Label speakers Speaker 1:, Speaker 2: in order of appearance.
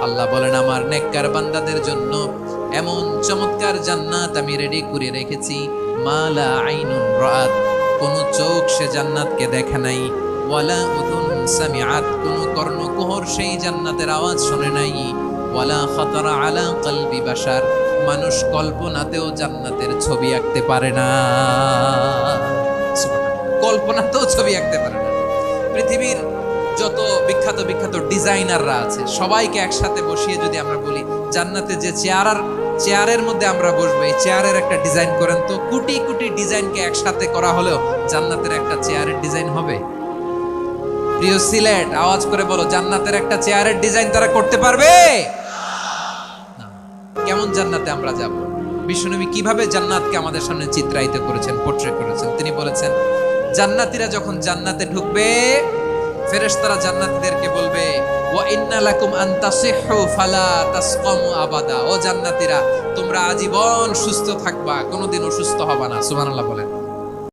Speaker 1: আল্লাহ বলেন আমার নেককার বান্দাদের জন্য এমন চমৎকার জান্নাত আমি রেডি করে রেখেছি, মালা আইনুন রাআত, কোন চোখ সে জান্নাতকে দেখে নাই, ওয়ালা উযুন সামিআত, কোন কর্ণকুহর সেই জান্নাতের আওয়াজ শুনে নাই, ওয়ালা খাতারা আলা কলবি বাশার, মানুষ কল্পনাতেও জান্নাতের ছবি আঁকতে পারে না। কল্পনাতেও ছবি আঁকতে পারে না। পৃথিবীর যত বিখ্যাত বিখ্যাত ডিজাইনাররা আছে সবাইকে একসাথে বসিয়ে যদি আমরা বলি জান্নাতে যে চেয়ারের মধ্যে আমরা বসবো, এই চেয়ারের একটা ডিজাইন করেন তো, কোটি কোটি ডিজাইনকে একসাথে করা হলেও জান্নাতের একটা চেয়ারের ডিজাইন হবে? প্রিয় সিলেট, আওয়াজ করে বলো, জান্নাতের একটা চেয়ারের ডিজাইন তারা করতে পারবে না। কেমন জান্নাতে আমরা যাব? বিশ্বনবী কিভাবে জান্নাতকে আমাদের সামনে চিত্রায়িত করেছেন, পোর্ট্রে করেছেন? তিনি বলেছেন জান্নাতীরা যখন জান্নাতে ঢুকবে ফেরেশতারা জান্নাতীদেরকে বলবে, ওয়া ইন্না লাকুম আন তাসিহু ফালা তাসকামু আবাদা, ও জান্নাতীরা তোমরা আজীবন সুস্থ থাকবা, কোনোদিন অসুস্থ হবা না। সুবহানাল্লাহ বলেন।